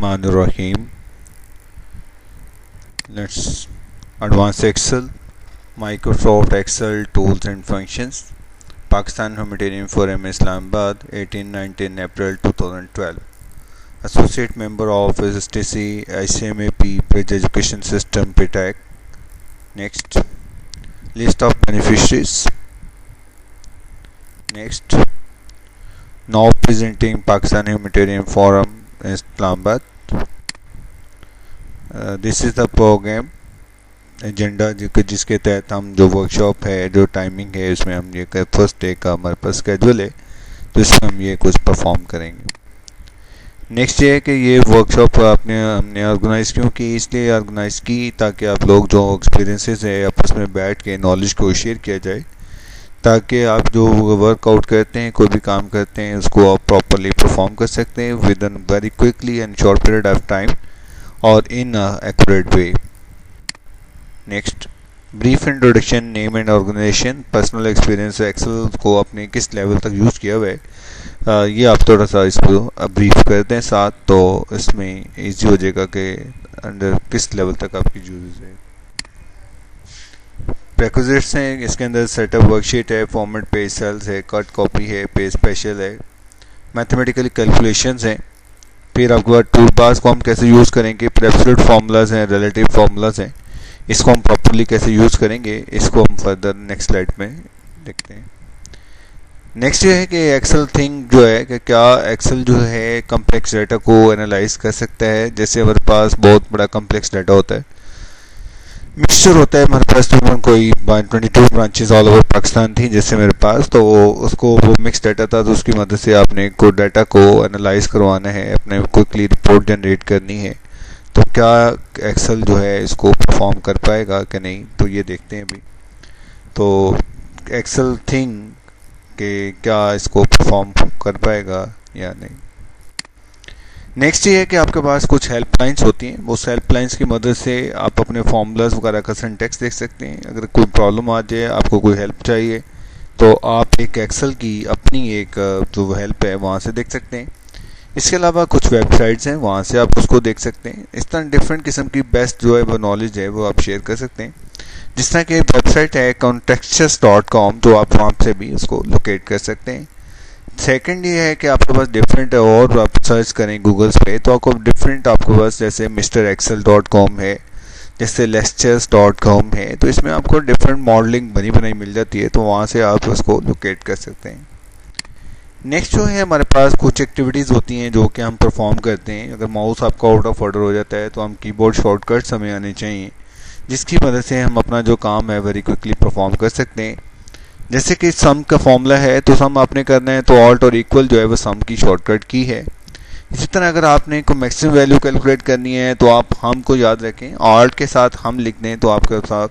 Bismillahirrahmanirrahim. Let's advance Excel, Microsoft Excel tools and functions. Pakistan Humanitarian Forum Islamabad, 18-19 April 2012. Associate member of STC ICMAP Bridge Education System PTAC. Next, list of beneficiaries. Next, now presenting Pakistan Humanitarian Forum Islamabad. This is the program agenda जिसके तहत हम जो workshop है, जो timing है, उसमें हम ये फर्स्ट डे का हमारे पास स्केड्यूल है, तो इसमें हम ये कुछ परफॉर्म करेंगे। नेक्स्ट ये है कि ये वर्कशॉप हमने ऑर्गेनाइज़ क्यों की, इसलिए ऑर्गेनाइज़ की ताकि आप लोग जो एक्सपीरियंसेस है आपस में बैठ के नॉलेज को शेयर किया जाए, ताकि आप जो वर्कआउट करते हैं, कोई भी काम करते हैं, उसको आप प्रॉपरली परफॉर्म कर सकते हैं with in very quickly and short period of time और in a accurate way. Next, brief introduction, name and organization, personal experience, Excel को आपने किस लेवल तक यूज़ किया हुआ है, ये आप थोड़ा सा इसको ब्रीफ कर दें साथ, तो इसमें इजी हो जाएगा कि अंडर किस लेवल तक आपकी यूज है। प्रेक्विजिट्स हैं, इसके अंदर सेटअप वर्कशीट है, फॉर्मेट पेज सेल्स है, कट कॉपी है, पेज स्पेशल है, मैथमेटिकली कैलकुलेशंस हैं। फिर आपके बाद टूल बार्स को हम कैसे यूज़ करेंगे, एब्सोल्यूट फार्मूलाज हैं, रिलेटिव फार्मूलाज हैं, इसको हम प्रॉपरली कैसे यूज़ करेंगे, इसको हम फर्दर नेक्स्ट स्लाइड में देखते हैं। नेक्स्ट ये है कि एक्सेल थिंग जो है कि क्या एक्सेल जो है कम्प्लेक्स डाटा को एनालाइज कर सकता है। जैसे हमारे पास बहुत बड़ा कम्प्लेक्स डाटा होता है, मिक्सचर होता है, हमारे पास तकरीबन कोई 22 ब्रांचेस ऑल ओवर पाकिस्तान थी जैसे मेरे पास, तो उसको वो मिक्स डाटा था, तो उसकी मदद से आपने को डाटा को एनालाइज करवाना है, अपने क्विकली रिपोर्ट जनरेट करनी है, तो क्या एक्सेल जो है इसको परफॉर्म कर पाएगा कि नहीं, तो ये देखते हैं अभी। तो एक्सेल थिंग के क्या इसको परफॉर्म कर पाएगा या नहीं। नेक्स्ट ये है कि आपके पास कुछ हेल्पलाइंस होती हैं, उस हेल्पलाइंस की मदद से आप अपने फॉर्मूलाज वगैरह का सिंटैक्स देख सकते हैं। अगर कोई प्रॉब्लम आ जाए, आपको कोई हेल्प चाहिए, तो आप एक एक्सेल की अपनी एक जो हेल्प है वहाँ से देख सकते हैं। इसके अलावा कुछ वेबसाइट्स हैं, वहाँ से आप उसको देख सकते हैं। इस तरह डिफरेंट किस्म की बेस्ट जो है वो नॉलेज है वो आप शेयर कर सकते हैं। जिस तरह की वेबसाइट है contextus.com, तो आप वहाँ से भी उसको लोकेट कर सकते हैं। सेकंड ये है कि आपके पास डिफरेंट और आप सर्च करें गूगल्स पे, तो आपको डिफरेंट आपके पास जैसे misterexcel.com है, जैसे lectures.com है, तो इसमें आपको डिफरेंट मॉडलिंग बनी बनाई मिल जाती है, तो वहाँ से आप उसको लोकेट कर सकते हैं। नेक्स्ट जो है हमारे पास कुछ एक्टिविटीज़ होती हैं जो कि हम परफॉर्म करते हैं। अगर माउस आपका आउट ऑफ ऑर्डर हो जाता है तो हम कीबोर्ड शॉर्टकट्स हमें आने चाहिए, जिसकी मदद से हम अपना जो काम है वेरी क्विकली परफॉर्म कर सकते हैं। जैसे कि सम का फॉर्मूला है, तो सम आपने करना है तो ऑल्ट और इक्वल जो है वो सम की शॉर्टकट की है। इसी तरह अगर आपने को मैक्सिमम वैल्यू कैलकुलेट करनी है, तो आप हम को याद रखें, ऑल्ट के साथ हम लिख दें, तो आपके साथ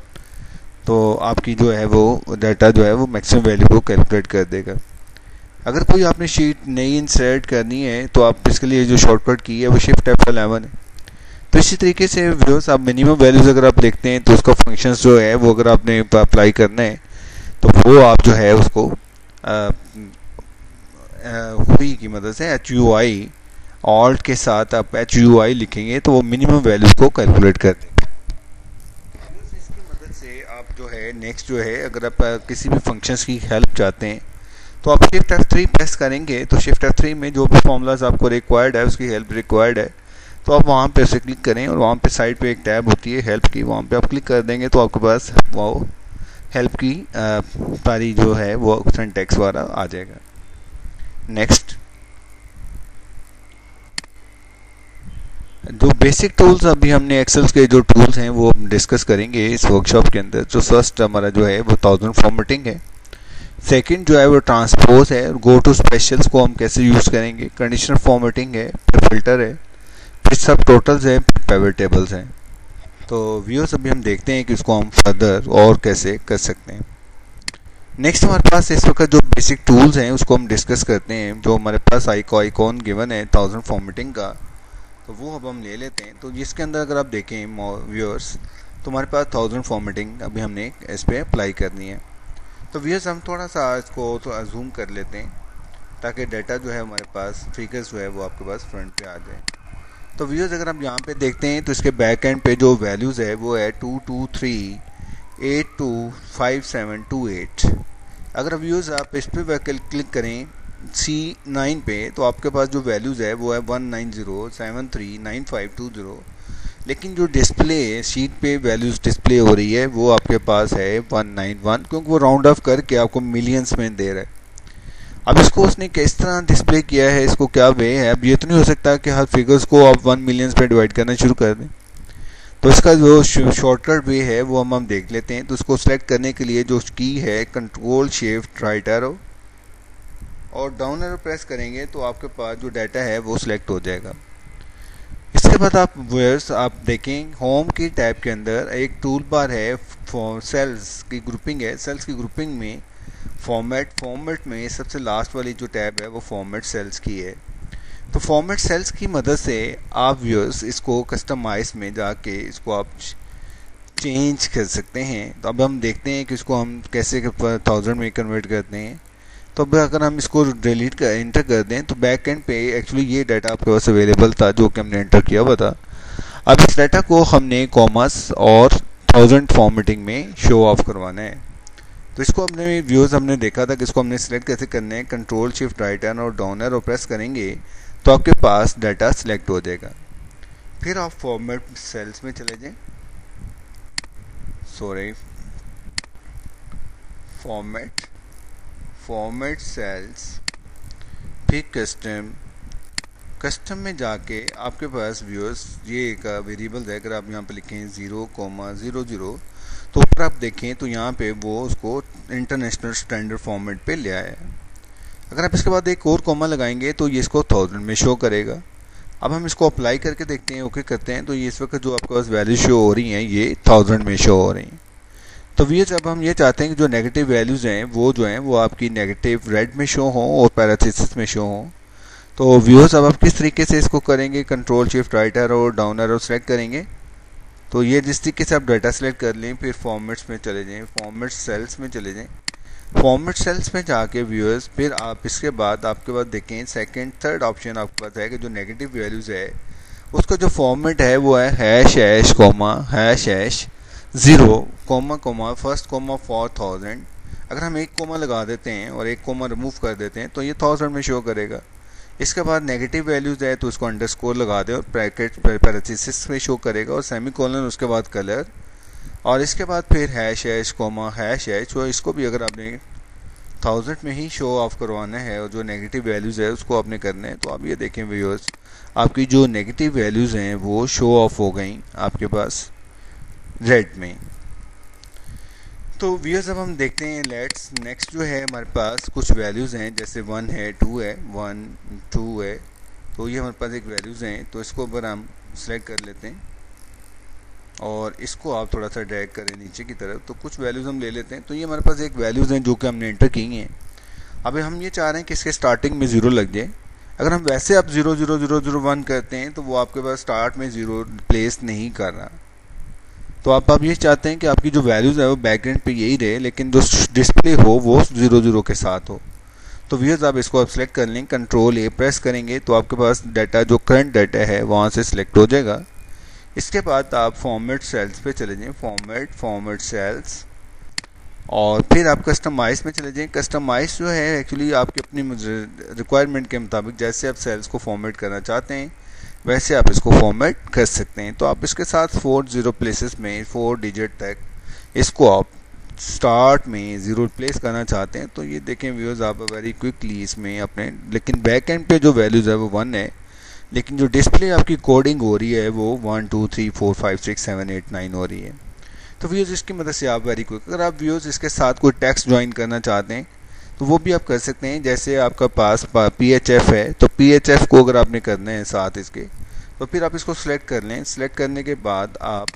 तो आपकी जो है वो डाटा जो है वो मैक्सिमम वैल्यू को कैलकुलेट कर देगा। अगर कोई आपने शीट नई इंसर्ट करनी है, तो आप इसके लिए जो शॉर्टकट की है वो शिफ्ट F11 है। तो इसी तरीके से व्यूअर्स, आप मिनिमम वैल्यूज अगर आप देखते हैं, तो उसका फंक्शंस जो है वो अगर आपने अप्लाई करना है, तो वो आप जो है उसको हुई की मदद से HUI ऑल्ट के साथ आप HUI लिखेंगे, तो वो मिनिमम वैल्यूज को कैलकुलेट कर देंगे। इसकी मदद से आप जो है नेक्स्ट जो है, अगर आप किसी भी फंक्शंस की हेल्प चाहते हैं, तो आप शिफ्ट F3 प्रेस करेंगे, तो शिफ्ट F3 में जो भी फॉर्मूलाज आपको रिक्वायर्ड है, उसकी हेल्प रिक्वायर्ड है, तो आप वहाँ पे उसे क्लिक करें, और वहाँ पे साइड पे एक टैब होती है हेल्प की, वहाँ पे आप क्लिक कर देंगे, तो आपके पास वो हेल्प की सारी जो है वो सिंटैक्स वाला आ जाएगा। नेक्स्ट, जो बेसिक टूल्स अभी हमने एक्सेल्स के जो टूल्स हैं वो हम डिस्कस करेंगे इस वर्कशॉप के अंदर। जो फर्स्ट हमारा जो है वो 1000 फॉर्मेटिंग है, सेकंड जो है वो ट्रांसपोज है, गो टू स्पेशल्स को हम कैसे यूज़ करेंगे, कंडीशनल फॉर्मेटिंग है, फिर फिल्टर है, फिर सब टोटल्स है, पिवट टेबल्स हैं। तो व्यूअर्स अभी हम देखते हैं कि उसको हम फर्दर और कैसे कर सकते हैं। नेक्स्ट हमारे पास इस वक्त जो बेसिक टूल्स हैं उसको हम डिस्कस करते हैं। जो हमारे पास आइकॉन गिवन है 1000 फॉर्मेटिंग का, तो वो अब हम ले लेते हैं। तो जिसके अंदर अगर आप देखें व्यूअर्स, तो हमारे पास 1000 फॉर्मेटिंग अभी हमने इस पर अप्लाई करनी है। तो व्यूअर्स हम थोड़ा सा इसको तो जूम कर लेते हैं, ताकि डाटा जो है हमारे पास फिगर्स जो है वो आपके पास फ्रंट पे आ जाए। तो व्यूअर्स अगर हम यहाँ पे देखते हैं तो इसके बैक एंड पे जो वैल्यूज़ है वो है 223825728। अगर व्यूअर्स आप इस पर क्लिक करें C9 पे तो आपके पास जो वैल्यूज़ है वो है 190739520। लेकिन जो डिस्प्ले शीट पे वैल्यूज़ डिस्प्ले हो रही है वो आपके पास है 191, क्योंकि वो राउंड ऑफ करके आपको मिलियंस में दे रहा है। अब इसको उसने किस तरह डिस्प्ले किया है, इसको क्या वे है, अब ये तो नहीं हो सकता कि हर फिगर्स को आप 1 मिलियंस पे डिवाइड करना शुरू कर दें। तो इसका जो शॉर्टकट वे है वो हम देख लेते हैं। तो उसको सिलेक्ट करने के लिए जो की है कंट्रोल शिफ्ट राइट एरो और डाउन एरो प्रेस करेंगे तो आपके पास जो डाटा है वो सिलेक्ट हो जाएगा। इसके बाद आप व्यूअर्स आप देखें होम की टैब के अंदर एक टूल बार है, सेल्स की ग्रुपिंग है। सेल्स की ग्रुपिंग में फॉर्मेट में सबसे लास्ट वाली जो टैब है वो फॉर्मेट सेल्स की है। तो फॉर्मेट सेल्स की मदद से आप व्यूअर्स इसको कस्टमाइज में जाके इसको आप चेंज कर सकते हैं। तो अब हम देखते हैं कि इसको हम कैसे 1000 में कन्वर्ट करते हैं। तो अब अगर हम इसको डिलीट कर एंटर कर दें तो बैक एंड पे एक्चुअली ये डाटा आपके पास अवेलेबल था जो कि हमने एंटर किया हुआ था। अब इस डाटा को हमने कॉमर्स और 1000 फॉर्मेटिंग में शो ऑफ करवाना है। तो इसको अपने व्यूज़ हमने देखा था कि इसको हमने सिलेक्ट कैसे करना है। कंट्रोल शिफ्ट राइट एरो और डाउन एरो प्रेस करेंगे तो आपके पास डाटा सिलेक्ट हो जाएगा। फिर आप फॉर्मेट सेल्स में चले जाएं, फॉर्मेट सेल्स, फिर कस्टम में जाके आपके पास व्यूअर्स ये एक वेरिएबल है। अगर आप यहाँ पे लिखें 0,00 तो ऊपर आप देखें तो यहाँ पे वो उसको इंटरनेशनल स्टैंडर्ड फॉर्मेट पे ले आया है। अगर आप इसके बाद एक और कॉमा लगाएंगे तो ये इसको 1000 में शो करेगा। अब हम इसको अप्लाई करके देखते हैं, ओके करते हैं तो ये इस वक्त जो आपके पास वैल्यू शो हो रही हैं ये 1000 में शो हो रही हैं। तो व्यूअर्स अब हम ये चाहते हैं कि जो नेगेटिव वैल्यूज़ हैं वो जो हैं वो आपकी नेगेटिव रेड में शो हों और पैरेंथेसिस में शो हों। तो व्यूअर्स अब आप किस तरीके से इसको करेंगे, कंट्रोल शिफ्ट राइट एरो और डाउन एरो सेलेक्ट करेंगे। तो ये जिस तरीके से आप डाटा सेलेक्ट कर लें फिर फॉर्मेट्स में चले जाएं, फॉर्मेट सेल्स में चले जाएं। फॉर्मेट सेल्स में जाके व्यूअर्स फिर आप इसके बाद आपके पास देखें सेकंड थर्ड ऑप्शन आपके पास है कि जो नेगेटिव वैल्यूज़ है उसका जो फॉर्मेट है वो है hash comma hash 0 first comma for 1000। अगर हम एक कॉमा लगा देते हैं और एक कॉमा रिमूव कर देते हैं तो ये 1000 में शो करेगा। इसके बाद नेगेटिव वैल्यूज़ है तो उसको अंडरस्कोर लगा दें और ब्रैकेट पैरेंथेसिस में शो करेगा और सेमीकोलन उसके बाद कलर और इसके बाद फिर हैश कॉमा हैश तो इसको भी अगर आपने 1000 में ही शो ऑफ करवाना है और जो नेगेटिव वैल्यूज़ है उसको आपने करना है। तो आप ये देखें व्यूअर्स आपकी जो नेगेटिव वैल्यूज़ हैं वो शो ऑफ हो गई आपके पास रेड में। तो व्यूअर्स अब हम देखते हैं लेट्स नेक्स्ट जो है हमारे पास कुछ वैल्यूज़ हैं जैसे 1 है 2 है 1 2 है। तो ये हमारे पास एक वैल्यूज़ हैं तो इसको अगर हम सेलेक्ट कर लेते हैं और इसको आप थोड़ा सा ड्रैग करें नीचे की तरफ तो कुछ वैल्यूज़ हम ले लेते हैं। तो ये हमारे पास एक वैल्यूज़ हैं जो कि हमने एंटर की हैं। अब हम ये चाह रहे हैं कि इसके स्टार्टिंग में 0 लग जाए। अगर हम वैसे आप 0,00,0,01 करते हैं तो वो आपके पास स्टार्ट में 0 प्लेस नहीं कर रहा। तो आप ये चाहते हैं कि आपकी जो वैल्यूज़ है वो बैकग्राउंड पे यही रहे लेकिन जो डिस्प्ले हो वो 0,0 के साथ हो। तो व्यूअर्स आप इसको आप सेलेक्ट कर लें, कंट्रोल A प्रेस करेंगे तो आपके पास डाटा जो करंट डाटा है वहाँ से सिलेक्ट हो जाएगा। इसके बाद आप फॉर्मेट सेल्स पे चले जाएं, फॉर्मेट सेल्स और फिर आप कस्टमाइज में चले जाएं। कस्टमाइज जो है एक्चुअली आपकी अपनी रिक्वायरमेंट के मुताबिक जैसे आप सेल्स को फॉर्मेट करना चाहते हैं वैसे आप इसको फॉर्मेट कर सकते हैं। तो आप इसके साथ 40 प्लेसेस में 4 डिजिट तक इसको आप स्टार्ट में 0 प्लेस करना चाहते हैं तो ये देखें व्यूअर्स आप वेरी क्विकली इसमें अपने, लेकिन बैक एंड पे जो वैल्यूज़ है वो 1 है लेकिन जो डिस्प्ले आपकी कोडिंग हो रही है वो 1 2 3 4 5 6 7 8 9 हो रही है। तो व्यूअर्स इसकी मदद से आप वेरी क्विक, अगर आप व्यूअर्स इसके साथ कोई टेक्स्ट ज्वाइन करना चाहते हैं तो वो भी आप कर सकते हैं। जैसे आपका पास PHF है तो PHF को अगर आपने करना है साथ इसके तो फिर आप इसको सिलेक्ट कर लें। सिलेक्ट करने के बाद आप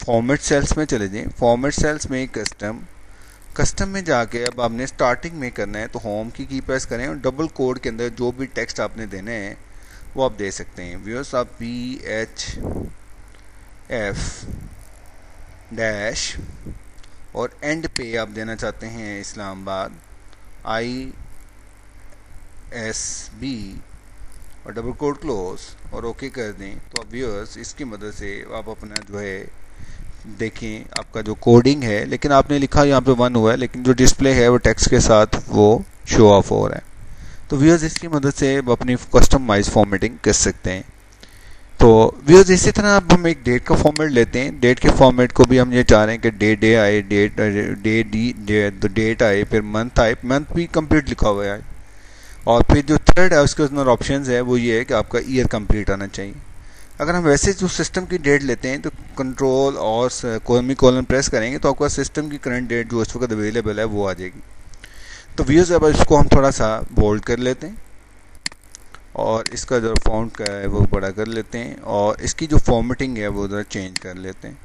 फॉर्मेट सेल्स में चले जाएं। फॉर्मेट सेल्स में कस्टम में जाके अब आपने स्टार्टिंग में करना है तो होम की प्रेस करें और डबल कोड के अंदर जो भी टेक्स्ट आपने देने हैं वो आप दे सकते हैं। व्यूअर्स आप PHF डैश और एंड पे आप देना चाहते हैं इस्लामाबाद ISB और डबल कोट क्लोज और ओके कर दें तो अब व्यूअर्स इसकी मदद से आप अपना जो है देखें आपका जो कोडिंग है, लेकिन आपने लिखा यहाँ पे 1 हुआ है लेकिन जो डिस्प्ले है वो टेक्स्ट के साथ वो शो ऑफ हो रहा है। तो व्यूअर्स इसकी मदद से आप अपनी कस्टमाइज फॉर्मेटिंग कर सकते हैं। तो व्यूअर्स इसी तरह अब हम एक डेट का फॉर्मेट लेते हैं। डेट के फॉर्मेट को भी हम ये चाह रहे हैं कि डे आए, डेट आए, फिर मंथ आए, मंथ भी कंप्लीट लिखा हुआ है, और फिर जो थर्ड है उसके अंदर ऑप्शन है वो ये है कि आपका ईयर कंप्लीट आना चाहिए। अगर हम वैसे जो सिस्टम की डेट लेते हैं तो कंट्रोल और कोलन प्रेस करेंगे तो आपका सिस्टम की करंट डेट जो इस वक्त अवेलेबल है वो आ जाएगी। तो व्यूअर्स अब इसको हम थोड़ा सा बोल्ड कर लेते हैं और इसका जो फॉन्ट का है वो बड़ा कर लेते हैं और इसकी जो फॉर्मेटिंग है वो ज़रा चेंज कर लेते हैं।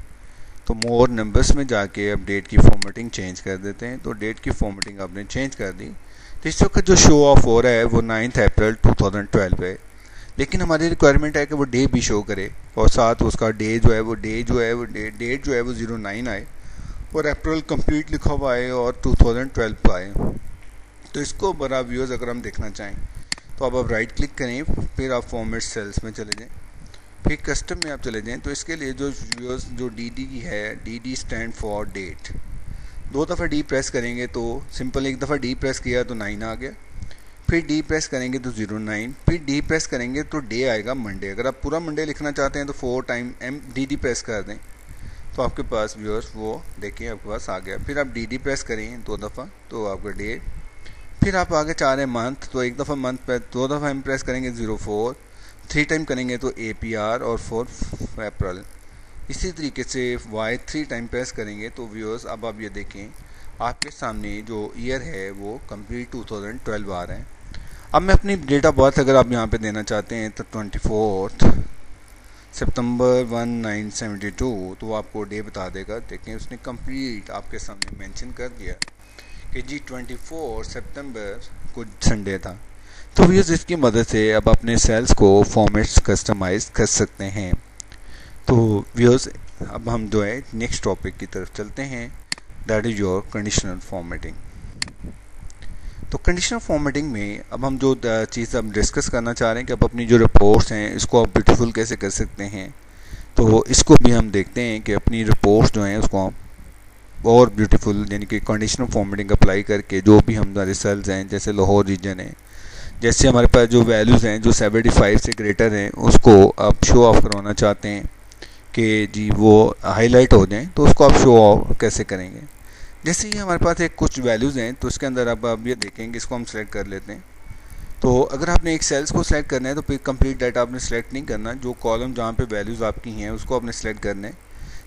तो मोर नंबर्स में जाके अब डेट की फॉर्मेटिंग चेंज कर देते हैं। तो डेट की फॉर्मेटिंग आपने चेंज कर दी। तो इस वक्त जो शो ऑफ हो रहा है वो 9 अप्रैल 2012 है, लेकिन हमारी रिक्वायरमेंट है कि वो डे भी शो करे और साथ उसका डेट जो है वो 09 आए और अप्रैल कंप्लीट लिखा हुआ है और 2012 पर आए। तो इसको बड़ा व्यूज़ अगर हम देखना चाहें तो अब आप राइट क्लिक करें, फिर आप फॉर्मेट सेल्स में चले जाएं, फिर कस्टम में आप चले जाएं। तो इसके लिए जो व्यूज़ जो डी है, डी स्टैंड फॉर डेट। 2 दफ़ा डी प्रेस करेंगे तो सिंपल, एक दफ़ा डी प्रेस किया तो 9 आ गया, फिर डी प्रेस करेंगे तो 09, फिर डी प्रेस करेंगे तो डे आएगा मंडे। अगर आप पूरा मंडे लिखना चाहते हैं तो 4 टाइम डी प्रेस कर दें तो आपके पास व्यूअर्स वो देखिए आपके पास आ गया। फिर आप डी प्रेस करें 2 दफ़ा तो आपका डे, फिर आप आगे चाह रहे हैं मंथ तो 1 दफ़ा मंथ पे 2 दफ़ा हम प्रेस करेंगे 04, 3 टाइम करेंगे तो APR और 4 अप्रैल। इसी तरीके से वाई 3 टाइम प्रेस करेंगे तो व्यूअर्स अब आप ये देखें आपके सामने जो ईयर है वो कंप्लीट 2012 आ रहा है। अब मैं अपनी डेट ऑफ बर्थ अगर आप यहाँ पे देना चाहते हैं तो 24 सितंबर 1972 तो वो आपको डे बता देगा। देखें उसने कंप्लीट आपके सामने मेंशन कर दिया कि जी 24 सितंबर को संडे था। तो व्यूअर्स इसकी मदद से अब अपने सेल्स को फॉर्मेट्स कस्टमाइज कर सकते हैं। तो व्यूअर्स अब हम जो है नेक्स्ट टॉपिक की तरफ चलते हैं, that is your conditional formatting. तो कंडीशनल फॉर्मेटिंग में अब हम जो चीज़ अब डिस्कस करना चाह रहे हैं कि अब अपनी जो रिपोर्ट्स हैं इसको आप ब्यूटीफुल कैसे कर सकते हैं। तो इसको भी हम देखते हैं कि अपनी रिपोर्ट्स जो हैं उसको हम और ब्यूटीफुल यानी कि कंडीशनल फॉर्मेटिंग अप्लाई करके जो भी हमारे सेल्स हैं, जैसे लाहौर रीजन है, जैसे हमारे पास जो वैल्यूज़ हैं जो 75 से ग्रेटर हैं उसको आप शो ऑफ करवाना चाहते हैं कि जी वो हाईलाइट हो जाएं, तो उसको आप शो ऑफ कैसे करेंगे। जैसे ये हमारे पास एक कुछ वैल्यूज़ हैं तो इसके अंदर अब आप ये देखेंगे, इसको हम सेलेक्ट कर लेते हैं। तो अगर आपने एक सेल्स को सिलेक्ट करना है तो फिर कंप्लीट डाटा आपने सेलेक्ट नहीं करना, जो कॉलम जहाँ पे वैल्यूज़ आपकी हैं उसको आपने सेलेक्ट करना है।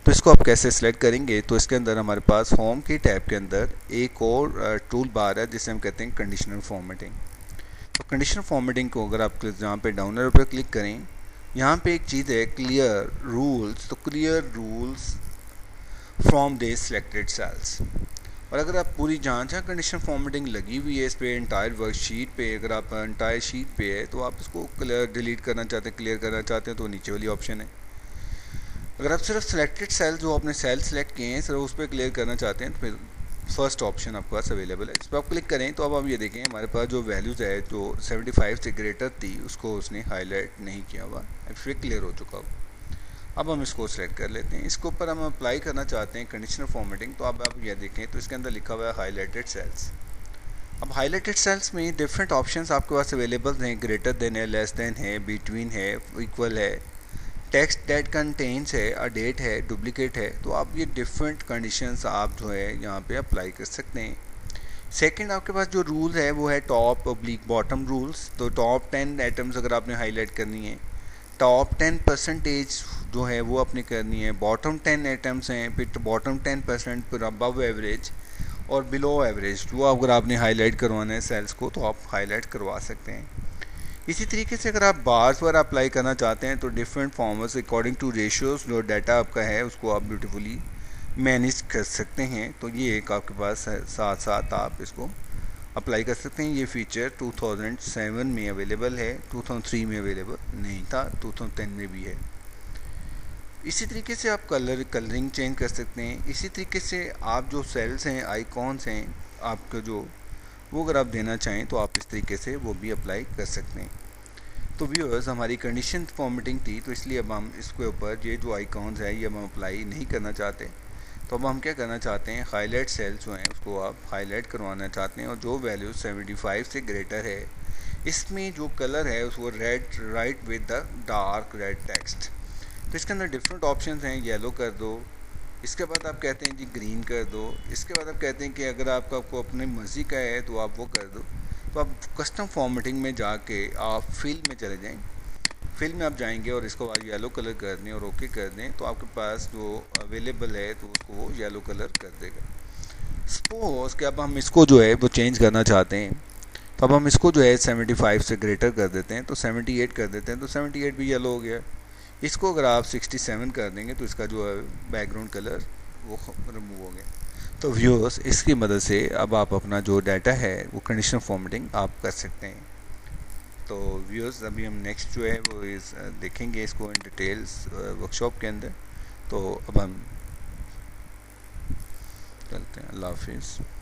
तो इसको आप कैसे सिलेक्ट करेंगे, तो इसके अंदर हमारे पास होम के टैब के अंदर एक और टूल बार है जिसे हम कहते हैं कंडीशनल फॉर्मेटिंग। तो कंडीशनल फॉर्मेटिंग को अगर आप जहाँ पे डाउन एरो पर क्लिक करें, यहाँ पे एक चीज़ है क्लियर रूल्स। तो clear rules from the selected cells. और अगर आप पूरी जांच है कंडीशन फॉर्मेटिंग लगी हुई है इस पर एंटायर वर्कशीट पे, अगर आप एंटायर शीट पे है तो आप इसको क्लियर डिलीट करना चाहते हैं, क्लियर करना चाहते हैं तो नीचे वाली ऑप्शन है। अगर आप सिर्फ सिलेक्टेड सेल जो आपने सेल सेलेक्ट किए हैं सिर्फ उस पर क्लियर करना चाहते हैं तो फिर फर्स्ट ऑप्शन आपके पास अवेलेबल है, इस पर आप क्लिक करें। तो अब आप ये देखें हमारे पास जो वैल्यूज़ है जो 75 से ग्रेटर थी उसको उसने हाईलाइट नहीं किया हुआ, फिर क्लियर हो चुका हो। अब हम इसको सेलेक्ट कर लेते हैं, इसके ऊपर हम अप्लाई करना चाहते हैं कंडीशनल फॉर्मेटिंग। तो अब आप ये देखें तो इसके अंदर लिखा हुआ है हाईलाइटेड सेल्स। अब हाईलाइटेड सेल्स में डिफरेंट ऑप्शंस आपके पास अवेलेबल हैं, ग्रेटर देन है, लेस देन है, बिटवीन है, इक्वल है, टेक्स्ट दैट कंटेन्स है, अ डेट है, डुप्लीकेट है। तो आप ये डिफरेंट कंडीशंस आप जो है यहाँ पे अप्लाई कर सकते हैं। सेकंड आपके पास जो रूल है वो है टॉप ऑब्लिक बॉटम रूल्स। तो टॉप 10 आइटम्स अगर आपने हाईलाइट करनी है, टॉप 10% जो है वो अपनी करनी है, बॉटम 10 आइटम्स हैं, फिर बॉटम 10% पर अबव एवरेज और बिलो एवरेज वो अगर आपने हाईलाइट करवाना है सेल्स को तो आप हाईलाइट करवा सकते हैं। इसी तरीके से अगर आप बार्स पर अप्लाई करना चाहते हैं तो different formers according to ratios जो डाटा आपका है उसको आप ब्यूटीफुली मैनेज कर सकते हैं। तो ये एक आपके पास साथ साथ आप इसको अप्लाई कर सकते हैं। ये फीचर 2007 में अवेलेबल है, 2003 में अवेलेबल नहीं था, 2010 में भी है। इसी तरीके से आप कलरिंग चेंज कर सकते हैं। इसी तरीके से आप जो सेल्स हैं, आइकॉन्स हैं आपका जो वो अगर आप देना चाहें तो आप इस तरीके से वो भी अप्लाई कर सकते हैं। तो व्यूअर्स हमारी कंडीशन फॉर्मेटिंग थी, तो इसलिए अब हम इसके ऊपर ये जो आइकॉन्स है ये हम अप्लाई नहीं करना चाहते। तो अब हम क्या करना चाहते हैं, हाईलाइट सेल्स जो हैं उसको आप हाईलाइट करवाना चाहते हैं और जो वैल्यू 75 से ग्रेटर है इसमें जो कलर है उसको red right with the dark red text. तो इसके अंदर डिफरेंट ऑप्शंस हैं, येलो कर दो, इसके बाद आप कहते हैं जी ग्रीन कर दो, इसके बाद आप कहते हैं कि अगर आपको अपने मर्ज़ी का है तो आप वो कर दो। तो आप कस्टम फॉर्मेटिंग में जाके आप फिल में चले जाएं, फिल में आप जाएंगे और इसको आप येलो कलर कर दें और ओके कर दें तो आपके पास जो अवेलेबल है तो उसको वो येलो कलर कर देगा। सपोज कि अब हम इसको जो है वो चेंज करना चाहते हैं, तो अब हम इसको जो है 75 से ग्रेटर कर देते हैं, तो 78 कर देते हैं, तो 78 भी येलो हो गया। इसको अगर आप 67 कर देंगे तो इसका जो है बैकग्राउंड कलर वो रिमूव हो गया। तो व्यूअर्स इसकी मदद से अब आप अपना जो डाटा है वो कंडीशनल फॉर्मेटिंग आप कर सकते हैं। तो व्यूअर्स अभी हम नेक्स्ट जो है वो देखेंगे इसको इन डिटेल्स वर्कशॉप के अंदर। तो अब हम चलते हैं, अल्लाह हाफिज़।